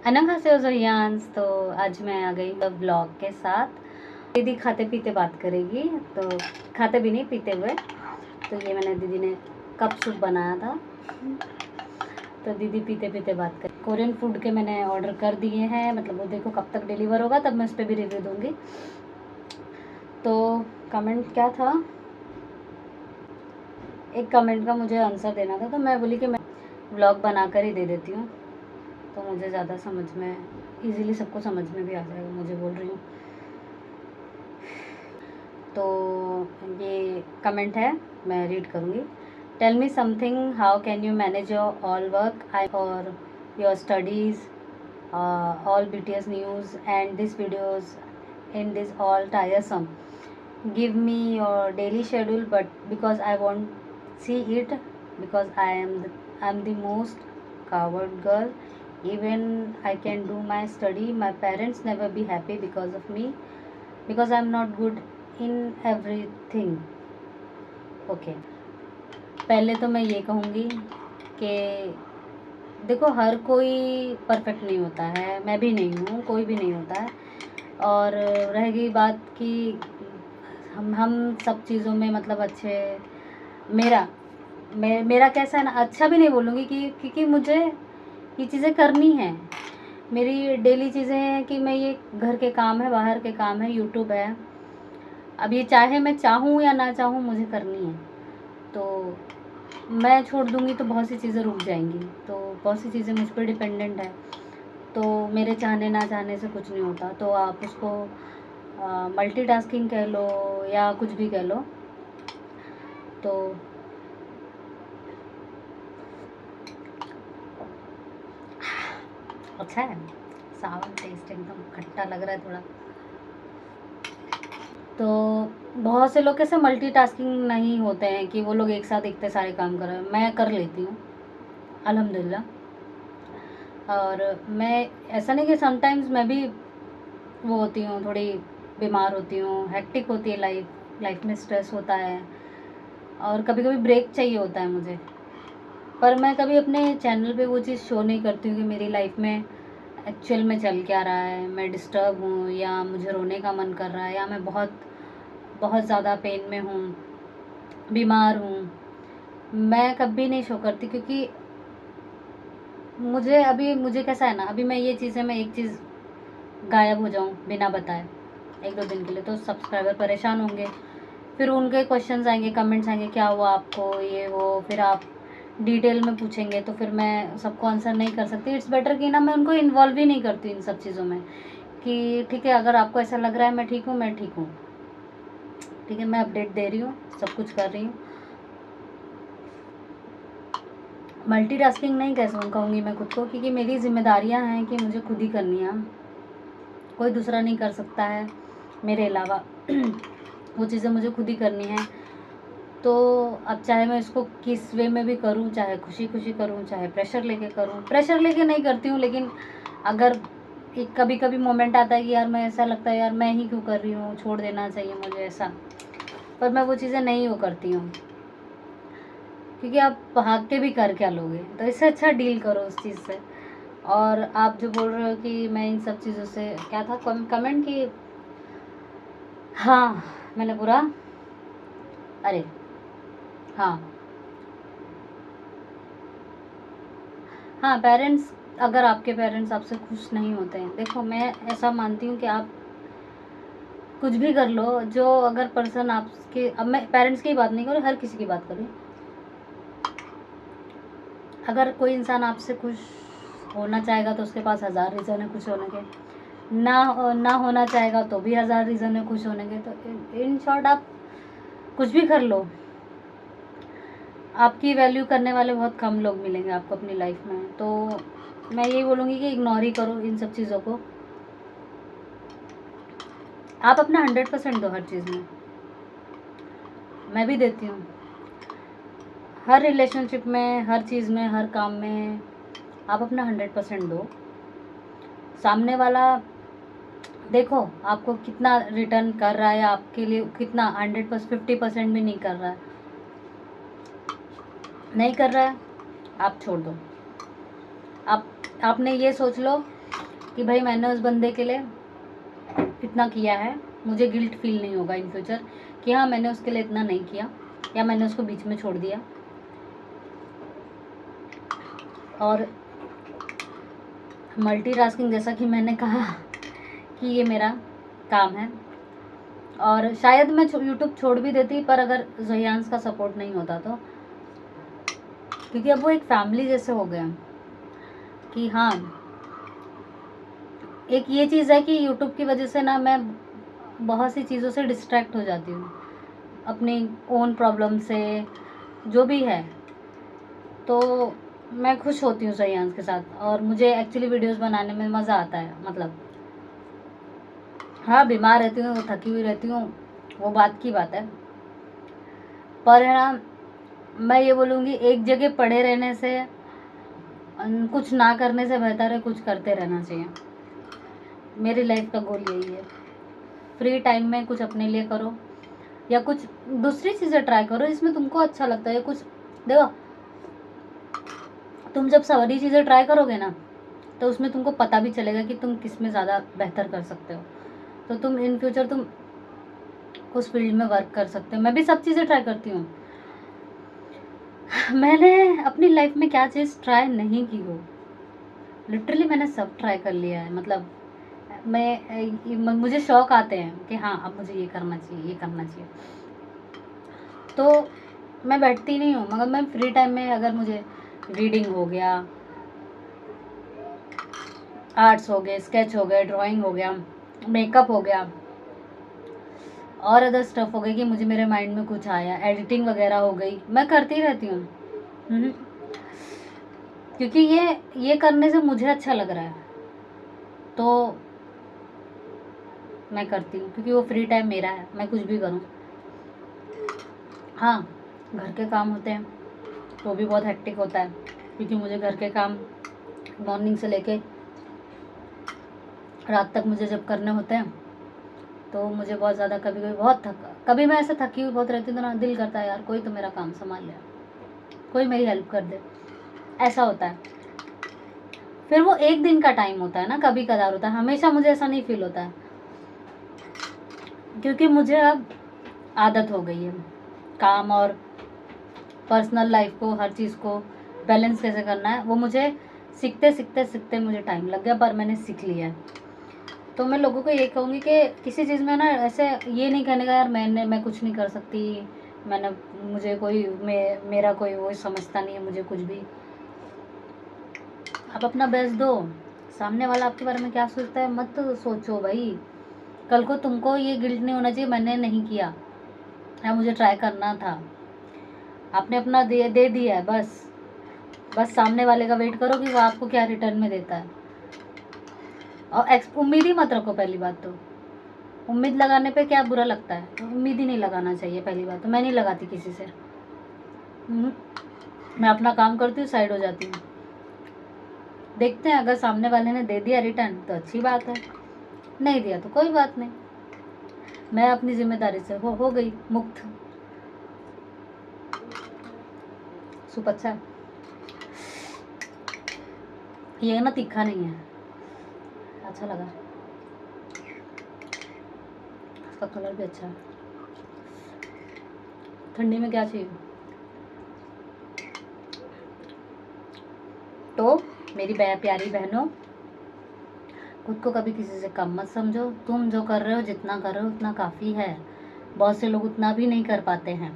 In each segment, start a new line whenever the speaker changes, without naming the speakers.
annyeonghaseyo ज़रियान्स। तो आज मैं आ गई ब्लॉग के साथ। दीदी खाते पीते बात करेगी, तो खाते भी नहीं पीते हुए। तो ये मैंने दीदी ने कप सूप बनाया था, तो दीदी पीते पीते बात कर। कोरियन फूड के मैंने ऑर्डर कर दिए हैं, मतलब वो देखो कब तक डिलीवर होगा, तब मैं उस पर भी रिव्यू दूंगी। तो कमेंट क्या था, एक कमेंट का मुझे आंसर देना था, तो मैं बोली कि मैं ब्लॉग बनाकर ही दे देती हूँ, तो मुझे ज़्यादा समझ में इजीली सबको समझ में भी आ जाएगा, मुझे बोल रही हूँ। तो ये कमेंट है, मैं रीड करूँगी। Tell me something, how can you manage your all work और your studies, all BTS news and these videos in this all tiresome. Give me your daily schedule, but because I won't see it, because I'm the most coward girl. Even I can do my study, my parents never be happy because of me, because I'm not good in everything. Okay. पहले तो मैं ये कहूँगी कि देखो, हर कोई perfect नहीं होता है, मैं भी नहीं हूँ, कोई भी नहीं होता है। और रह गई बात कि हम सब चीज़ों में मतलब अच्छे, मेरा कैसा है ना, अच्छा भी नहीं बोलूँगी कि क्योंकि मुझे ये चीज़ें करनी हैं, मेरी डेली चीज़ें हैं कि मैं ये घर के काम है, बाहर के काम है, यूट्यूब है। अब ये चाहे मैं चाहूँ या ना चाहूँ, मुझे करनी है। तो मैं छोड़ दूँगी तो बहुत सी चीज़ें रुक जाएंगी, तो बहुत सी चीज़ें मुझ पर डिपेंडेंट है। तो मेरे चाहने ना चाहने से कुछ नहीं होता, तो आप उसको मल्टीटास्किंग कह लो या कुछ भी कह लो। तो अच्छा है, सावन टेस्ट एकदम खट्टा लग रहा है थोड़ा। तो बहुत से लोग कैसे मल्टीटास्किंग नहीं होते हैं कि वो लोग एक साथ इतने सारे काम कर रहे हैं, मैं कर लेती हूँ अल्हम्दुलिल्लाह। और मैं ऐसा नहीं कि समटाइम्स मैं भी वो होती हूँ, थोड़ी बीमार होती हूँ, हेक्टिक होती है लाइफ में, स्ट्रेस होता है, और कभी कभी ब्रेक चाहिए होता है मुझे। पर मैं कभी अपने चैनल पे वो चीज़ शो नहीं करती हूँ कि मेरी लाइफ में एक्चुअल में चल क्या रहा है, मैं डिस्टर्ब हूँ या मुझे रोने का मन कर रहा है या मैं बहुत बहुत ज़्यादा पेन में हूँ, बीमार हूँ। मैं कभी नहीं शो करती, क्योंकि मुझे कैसा है ना, अभी मैं ये चीज़ है, मैं एक चीज़ गायब हो जाऊँ बिना बताए 1-2 दिन के लिए, तो सब्सक्राइबर परेशान होंगे, फिर उनके क्वेश्चंस आएंगे, कमेंट्स आएंगे, क्या हुआ आपको, ये वो, फिर आप डिटेल में पूछेंगे, तो फिर मैं सबको आंसर नहीं कर सकती। इट्स बेटर कि ना मैं उनको इन्वॉल्व ही नहीं करती इन सब चीज़ों में, कि ठीक है, अगर आपको ऐसा लग रहा है मैं ठीक हूँ, ठीक है, मैं अपडेट दे रही हूँ, सब कुछ कर रही हूँ। मल्टीटास्किंग नहीं कहूँगी मैं खुद को, क्योंकि मेरी जिम्मेदारियाँ हैं कि मुझे खुद ही करनी है, कोई दूसरा नहीं कर सकता है मेरे अलावा। वो चीज़ें मुझे खुद ही करनी है। तो अब चाहे मैं इसको किस वे में भी करूँ, चाहे खुशी खुशी करूँ, चाहे प्रेशर लेके करूँ, प्रेशर लेके नहीं करती हूँ, लेकिन अगर एक कभी कभी मोमेंट आता है कि यार मैं, ऐसा लगता है यार मैं ही क्यों कर रही हूँ, छोड़ देना चाहिए मुझे ऐसा, पर मैं वो चीज़ें नहीं वो करती हूँ, क्योंकि आप भाग के भी कर क्या लोगे, तो इससे अच्छा डील करो उस चीज़ से। और आप जो बोल रहे हो कि मैं इन सब चीज़ों से, क्या था कमेंट की, हाँ मैंने पूरा, अरे हाँ हाँ, पेरेंट्स, अगर आपके पेरेंट्स आपसे खुश नहीं होते हैं, देखो मैं ऐसा मानती हूँ कि आप कुछ भी कर लो, जो अगर पर्सन आपके, अब मैं पेरेंट्स की बात नहीं कर रही, हर किसी की बात कर रही हूँ, अगर कोई इंसान आपसे खुश होना चाहेगा तो उसके पास 1000 रीज़न है खुश होने के, ना होना चाहेगा तो भी 1000 रीज़न है खुश होने के। तो इन शॉर्ट आप कुछ भी कर लो, आपकी वैल्यू करने वाले बहुत कम लोग मिलेंगे आपको अपनी लाइफ में। तो मैं यही बोलूँगी कि इग्नोर ही करो इन सब चीज़ों को, आप अपना 100% दो हर चीज़ में, मैं भी देती हूँ, हर रिलेशनशिप में, हर चीज़ में, हर काम में आप अपना 100% दो। सामने वाला देखो आपको कितना रिटर्न कर रहा है, आपके लिए कितना 100%, 50% भी नहीं कर रहा है, नहीं कर रहा है, आप छोड़ दो। आपने ये सोच लो कि भाई मैंने उस बंदे के लिए इतना किया है, मुझे गिल्ट फील नहीं होगा इन फ्यूचर कि हाँ मैंने उसके लिए इतना नहीं किया या मैंने उसको बीच में छोड़ दिया। और मल्टीटास्किंग, जैसा कि मैंने कहा कि ये मेरा काम है, और शायद मैं यूट्यूब छोड़ भी देती पर अगर ज़हियांश का सपोर्ट नहीं होता तो, क्योंकि अब वो एक फैमिली जैसे हो गए कि हाँ। एक ये चीज़ है कि यूट्यूब की वजह से ना मैं बहुत सी चीज़ों से डिस्ट्रैक्ट हो जाती हूँ, अपनी ओन प्रॉब्लम से, जो भी है। तो मैं खुश होती हूँ ज़हियांश के साथ, और मुझे एक्चुअली वीडियोस बनाने में मज़ा आता है। मतलब हाँ, बीमार रहती हूँ, थकी हुई रहती हूँ, वो बात की बात है, पर है ना, मैं ये बोलूँगी एक जगह पड़े रहने से, कुछ ना करने से बेहतर है कुछ करते रहना चाहिए। मेरी लाइफ का गोल यही है। फ्री टाइम में कुछ अपने लिए करो, या कुछ दूसरी चीज़ें ट्राई करो जिसमें तुमको अच्छा लगता है। कुछ देखो, तुम जब सारी चीज़ें ट्राई करोगे ना, तो उसमें तुमको पता भी चलेगा कि तुम किस में ज़्यादा बेहतर कर सकते हो। तो तुम इन फ्यूचर तुम उस फील्ड में वर्क कर सकते हो। मैं भी सब चीज़ें ट्राई करती हूँ। मैंने अपनी लाइफ में क्या चीज़ ट्राई नहीं की हो, लिटरली मैंने सब ट्राई कर लिया है। मतलब मुझे शौक आते हैं कि हाँ अब मुझे ये करना चाहिए, ये करना चाहिए, तो मैं बैठती नहीं हूँ। मगर मैं फ्री टाइम में अगर मुझे रीडिंग हो गया, आर्ट्स हो गए, स्केच हो गए, ड्राइंग हो गया, मेकअप हो गया, और अदर स्टफ हो गई कि मुझे मेरे माइंड में कुछ आया, एडिटिंग वगैरह हो गई, मैं करती रहती हूँ। क्योंकि ये करने से मुझे अच्छा लग रहा है, तो मैं करती हूँ, क्योंकि वो फ्री टाइम मेरा है, मैं कुछ भी करूँ। हाँ, घर के काम होते हैं तो भी बहुत हेक्टिक होता है, क्योंकि मुझे घर के काम मॉर्निंग से लेके रात तक मुझे जब करने होते हैं, तो मुझे बहुत ज़्यादा कभी मैं ऐसे थकी हुई बहुत रहती हूँ, तो ना दिल करता है यार कोई तो मेरा काम संभाल ले, कोई मेरी हेल्प कर दे, ऐसा होता है। फिर वो एक दिन का टाइम होता है ना, कभी कदार होता है, हमेशा मुझे ऐसा नहीं फील होता है, क्योंकि मुझे अब आदत हो गई है काम और पर्सनल लाइफ को, हर चीज़ को बैलेंस कैसे करना है। वो मुझे सीखते मुझे टाइम लग गया, पर मैंने सीख लिया है। तो मैं लोगों को ये कहूँगी कि किसी चीज़ में ना ऐसे ये नहीं कहने का यार मैं कुछ नहीं कर सकती, मुझे कोई मेरा कोई वो समझता नहीं है मुझे कुछ भी। आप अपना बेस्ट दो, सामने वाला आपके बारे में क्या सोचता है मत सोचो भाई। कल को तुमको ये गिल्ट नहीं होना चाहिए मैंने नहीं किया या मुझे ट्राई करना था। आपने अपना दे दिया है, बस सामने वाले का वेट करो कि वो आपको क्या रिटर्न में देता है। और उम्मीद ही मत रखो। पहली बात तो उम्मीद लगाने पे क्या बुरा लगता है, तो उम्मीद ही नहीं लगाना चाहिए। पहली बात तो मैं नहीं लगाती किसी से। मैं अपना काम करती हूँ, साइड हो जाती हूँ, देखते हैं अगर सामने वाले ने दे दिया रिटर्न तो अच्छी बात है, नहीं दिया तो कोई बात नहीं, मैं अपनी जिम्मेदारी से हो गई मुक्त। सूप अच्छा है, ये ना तीखा नहीं है, अच्छा लगा, इसका कलर भी अच्छा है। ठंडी में क्या चाहिए। तो मेरी प्यारी बहनों, खुद को कभी किसी से कम मत समझो। तुम जो कर रहे हो, जितना कर रहे हो उतना काफ़ी है। बहुत से लोग उतना भी नहीं कर पाते हैं।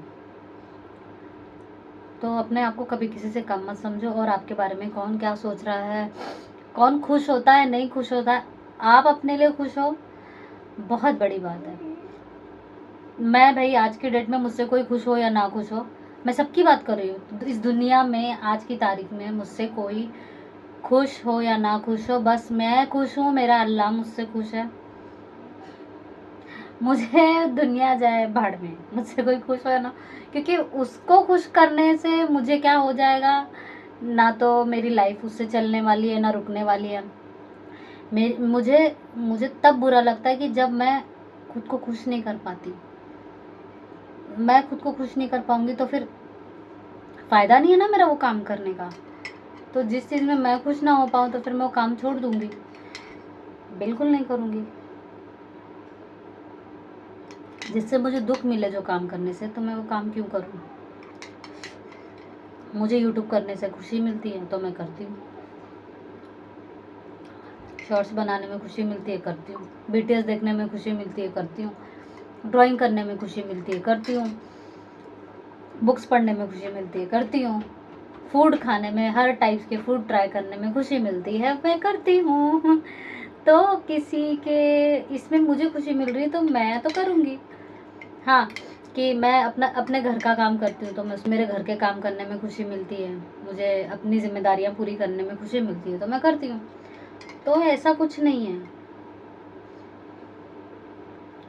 तो अपने आप को कभी किसी से कम मत समझो। और आपके बारे में कौन क्या सोच रहा है, कौन खुश होता है नहीं खुश होता है, आप अपने लिए खुश हो, बहुत बड़ी बात है। मैं भाई आज की डेट में मुझसे कोई खुश हो या ना खुश हो, मैं सबकी बात कर रही हूँ इस दुनिया में। आज की तारीख में मुझसे कोई खुश हो या ना खुश हो, बस मैं खुश हूँ, मेरा अल्लाह मुझसे खुश है। मुझे दुनिया जाए भाड़ में, मुझसे कोई खुश हो या ना, क्योंकि उसको खुश करने से मुझे क्या हो जाएगा, ना तो मेरी लाइफ उससे चलने वाली है ना रुकने वाली है। मुझे तब बुरा लगता है कि जब मैं खुद को खुश नहीं कर पाती। मैं खुद को खुश नहीं कर पाऊंगी तो फिर फ़ायदा नहीं है ना मेरा वो काम करने का। तो जिस चीज़ में मैं खुश ना हो पाऊँ तो फिर मैं वो काम छोड़ दूंगी। बिल्कुल नहीं करूँगी। जिससे मुझे दुख मिले जो काम करने से, तो मैं वो काम क्यों करूँ। मुझे यूट्यूब करने से खुशी मिलती है तो मैं करती हूँ। शॉर्ट्स बनाने में खुशी मिलती है, करती हूँ। BTS देखने में खुशी मिलती है, करती हूँ। ड्राइंग करने में खुशी मिलती है, करती हूँ। बुक्स पढ़ने में खुशी मिलती है, करती हूँ। फूड खाने में, हर टाइप्स के फूड ट्राई करने में खुशी मिलती है, मैं करती हूँ। तो किसी के इसमें मुझे खुशी मिल रही है तो मैं तो करूँगी। हाँ, कि मैं अपने घर का काम करती हूँ तो मैं मेरे घर के काम करने में खुशी मिलती है, मुझे अपनी ज़िम्मेदारियाँ पूरी करने में खुशी मिलती है तो मैं करती हूँ। तो ऐसा कुछ नहीं है।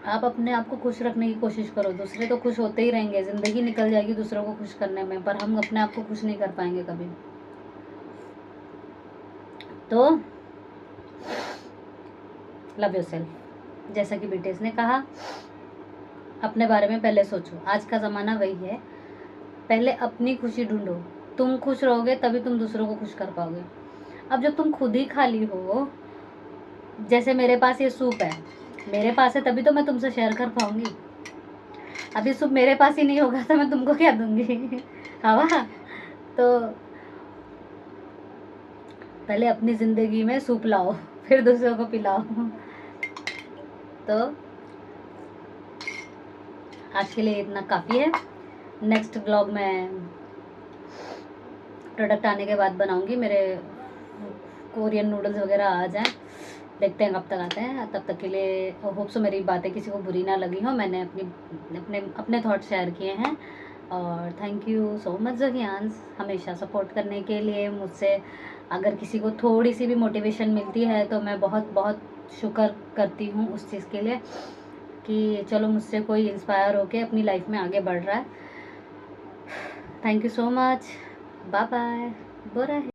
आप अपने आप को खुश रखने की कोशिश करो, दूसरे तो खुश होते ही रहेंगे, ज़िंदगी निकल जाएगी दूसरों को खुश करने में, पर हम अपने आप को खुश नहीं कर पाएंगे कभी। तो लव योरसेल्फ, जैसा कि BTS ने कहा, अपने बारे में पहले सोचो। आज का ज़माना वही है, पहले अपनी खुशी ढूंढो। तुम खुश रहोगे तभी तुम दूसरों को खुश कर पाओगे। अब जब तुम खुद ही खाली हो, जैसे मेरे पास ये सूप है, मेरे पास है तभी तो मैं तुमसे शेयर कर पाऊंगी। अभी सूप मेरे पास ही नहीं होगा तो मैं तुमको क्या दूंगी। हवा। तो पहले अपनी ज़िंदगी में सूप लाओ, फिर दूसरों को पिलाओ। तो आज के लिए इतना काफ़ी है। नेक्स्ट ब्लॉग में प्रोडक्ट आने के बाद बनाऊंगी, मेरे कोरियन नूडल्स वगैरह आ जाएं, देखते हैं कब तक आते हैं। तब तक के लिए होप सो मेरी बातें किसी को बुरी ना लगी हो, मैंने अपने थॉट शेयर किए हैं। और थैंक यू सो मच ज़ोहियांस, हमेशा सपोर्ट करने के लिए मुझसे। अगर किसी को थोड़ी सी भी मोटिवेशन मिलती है तो मैं बहुत बहुत शुक्र करती हूँ उस चीज़ के लिए, कि चलो मुझसे कोई इंस्पायर होके अपनी लाइफ में आगे बढ़ रहा है। Thank you so much, bye bye, बुरा है।